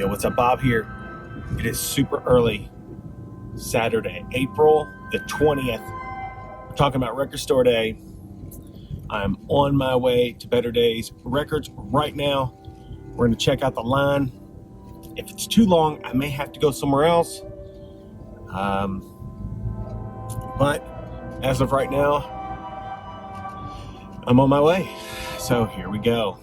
Yo, what's up? Bob here. It is super early, Saturday, April the 20th. We're talking about Record Store Day. I'm on my way to Better Days Records right now. We're going to check out the line. If it's too long, I may have to go somewhere else. But as of right now, I'm on my way. So here we go.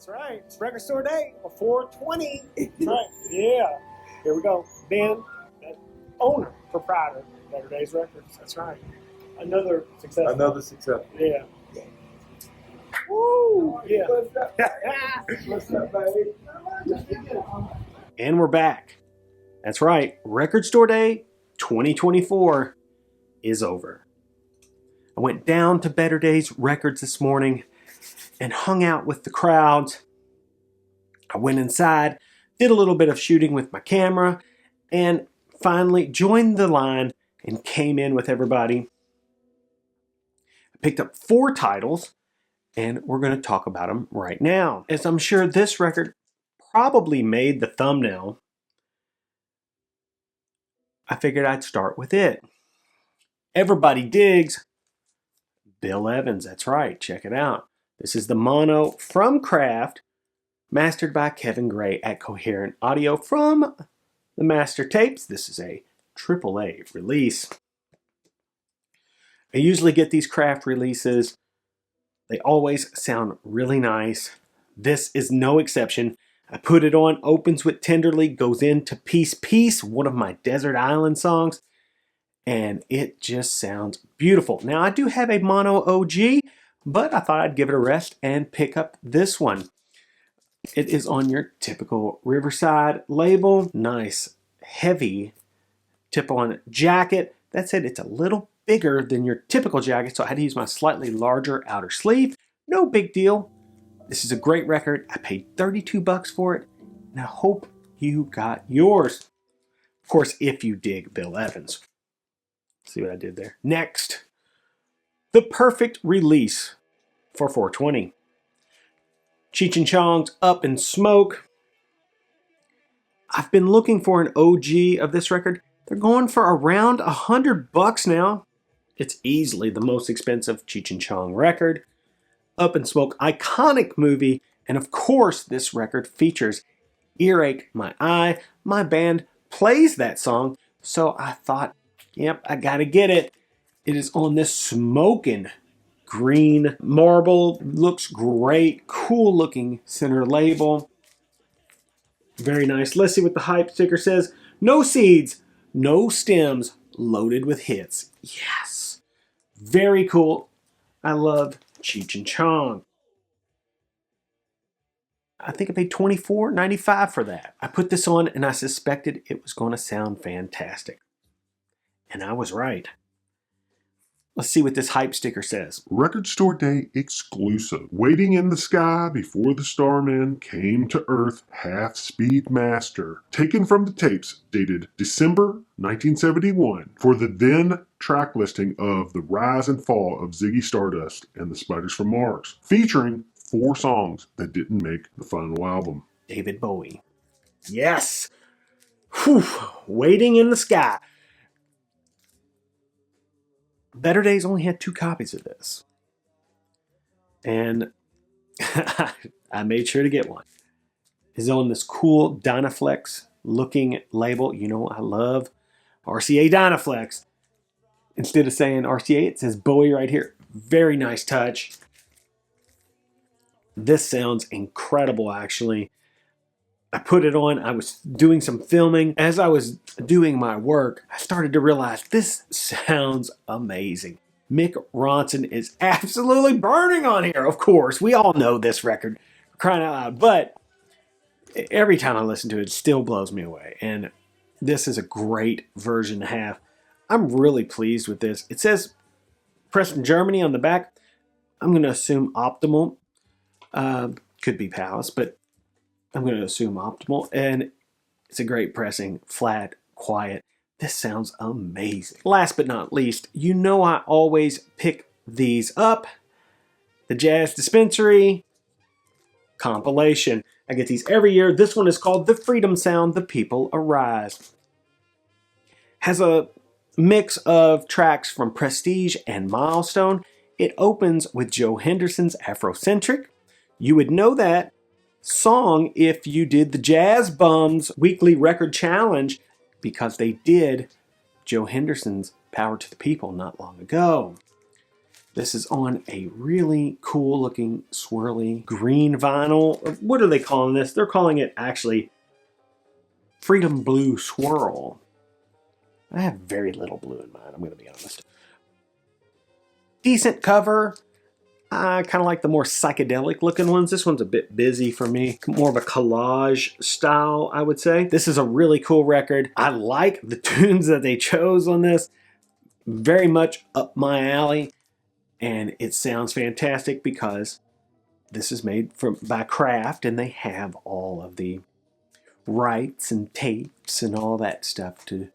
That's right. It's Record Store Day for 420. That's right. Yeah. Here we go. Ben, owner, proprietor of Better Days Records. That's right. Another success. Another success. Yeah. Woo! Yeah. What's up, baby? And we're back. That's right. Record Store Day 2024 is over. I went down to Better Days Records this morning and hung out with the crowds. I went inside, did a little bit of shooting with my camera, and finally joined the line and came in with everybody. I picked up 4 titles, and we're going to talk about them right now. As I'm sure this record probably made the thumbnail, I figured I'd start with it. Everybody digs Bill Evans. That's right. Check it out. This is the mono from Kraft, mastered by Kevin Gray at Coherent Audio from the master tapes. This is a AAA release. I usually get these Kraft releases. They always sound really nice. This is no exception. I put it on, opens with Tenderly, goes into Peace Peace, one of my Desert Island songs, and it just sounds beautiful. Now, I do have a mono OG, but I thought I'd give it a rest and pick up this one. It is on your typical Riverside label. Nice, heavy tip-on jacket. That said, it's a little bigger than your typical jacket, so I had to use my slightly larger outer sleeve. No big deal. This is a great record. I paid $32 for it, and I hope you got yours. Of course, if you dig Bill Evans. See what I did there? Next, the perfect release for 420. Cheech and Chong's Up in Smoke. I've been looking for an OG of this record. They're going for around $100 now. It's easily the most expensive Cheech and Chong record. Up in Smoke, iconic movie, and of course this record features Earache My Eye. My band plays that song, so I thought, yep, I gotta get it. It is on this smoking green marble. Looks great. Cool looking center label. Very nice. Let's see what the hype sticker says. No seeds, no stems, loaded with hits. Yes. Very cool. I love Cheech and Chong. I think I paid $24.95 for that. I put this on and I suspected it was going to sound fantastic. And I was right. Let's see what this hype sticker says. Record Store Day exclusive. Waiting in the sky before the starmen came to Earth, Half-Speed Master. Taken from the tapes dated December 1971 for the then track listing of The Rise and Fall of Ziggy Stardust and the Spiders from Mars, featuring 4 songs that didn't make the final album. David Bowie. Yes! Whew. Waiting in the Sky. Better Days only had 2 copies of this. And I made sure to get one. It's on this cool Dynaflex looking label. You know, I love RCA Dynaflex. Instead of saying RCA, it says Bowie right here. Very nice touch. This sounds incredible, actually. I put it on. I was doing some filming. As I was doing my work, I started to realize this sounds amazing. Mick Ronson is absolutely burning on here. Of course, we all know this record, crying out loud. But every time I listen to it, it still blows me away. And this is a great version to have. I'm really pleased with this. It says Preston, Germany on the back. I'm going to assume optimal. Could be Palace, but I'm going to assume optimal. And it's a great pressing, flat, quiet. This sounds amazing. Last but not least, you know I always pick these up. The Jazz Dispensary compilation. I get these every year. This one is called The Freedom Sound, The People Arise. Has a mix of tracks from Prestige and Milestone. It opens with Joe Henderson's Afrocentric. You would know that song if you did the Jazz Bums Weekly Record Challenge, because they did Joe Henderson's Power to the People not long ago. This is on a really cool looking swirly green vinyl. What are they calling this? They're calling it actually Freedom Blue Swirl. I have very little blue in mine, I'm going to be honest. Decent cover. I kind of like the more psychedelic looking ones. This one's a bit busy for me. More of a collage style, I would say. This is a really cool record. I like the tunes that they chose on this. Very much up my alley. And it sounds fantastic because this is made by Kraft and they have all of the rights and tapes and all that stuff to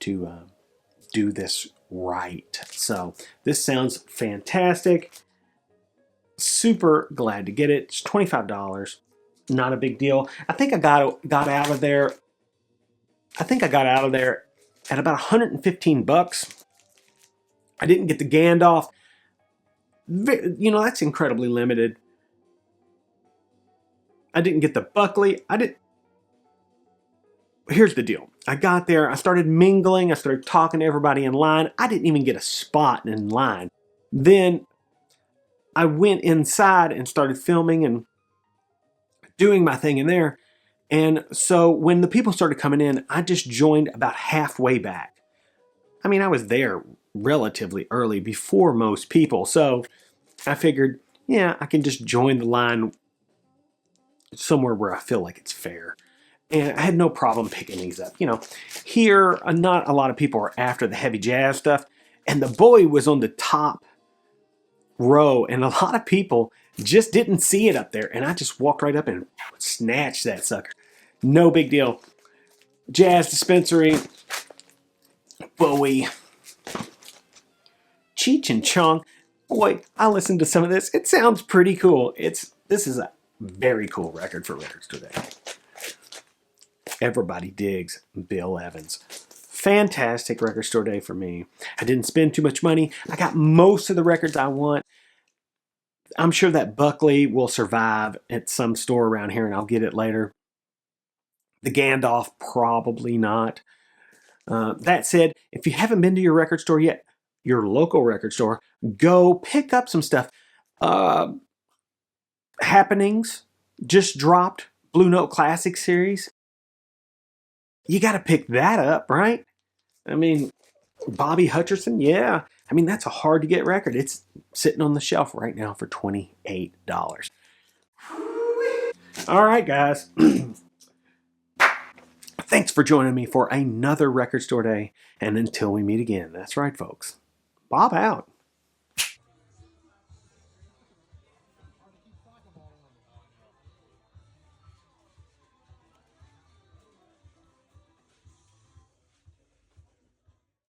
do this right. So this sounds fantastic. Super glad to get it. It's $25. Not a big deal. I think I got out of there. I think I got out of there at about 115 bucks. I didn't get the Gandalf. You know, that's incredibly limited. I didn't get the Buckley. Here's the deal. I got there. I started mingling. I started talking to everybody in line. I didn't even get a spot in line. Then I went inside and started filming and doing my thing in there. And so when the people started coming in, I just joined about halfway back. I mean, I was there relatively early before most people. So I figured, yeah, I can just join the line somewhere where I feel like it's fair. And I had no problem picking these up. You know, here, not a lot of people are after the heavy jazz stuff. And the Bowie was on the top row, and a lot of people just didn't see it up there, and I just walked right up and snatched that sucker. No big deal. Jazz Dispensary, Bowie, Cheech and Chong. Boy, I listened to some of this. It sounds pretty cool. This is a very cool record for Records Today. Everybody digs Bill Evans. Fantastic record store day for me. I didn't spend too much money. I got most of the records I want. I'm sure that Buckley will survive at some store around here and I'll get it later. The Gandalf, probably not. That said, if you haven't been to your record store yet, your local record store, go pick up some stuff. Happenings just dropped. Blue Note Classic Series. You got to pick that up, right? I mean, Bobby Hutcherson, yeah. I mean, that's a hard to get record. It's sitting on the shelf right now for $28. All right, guys. Thanks for joining me for another Record Store Day. And until we meet again, that's right, folks. Bob out.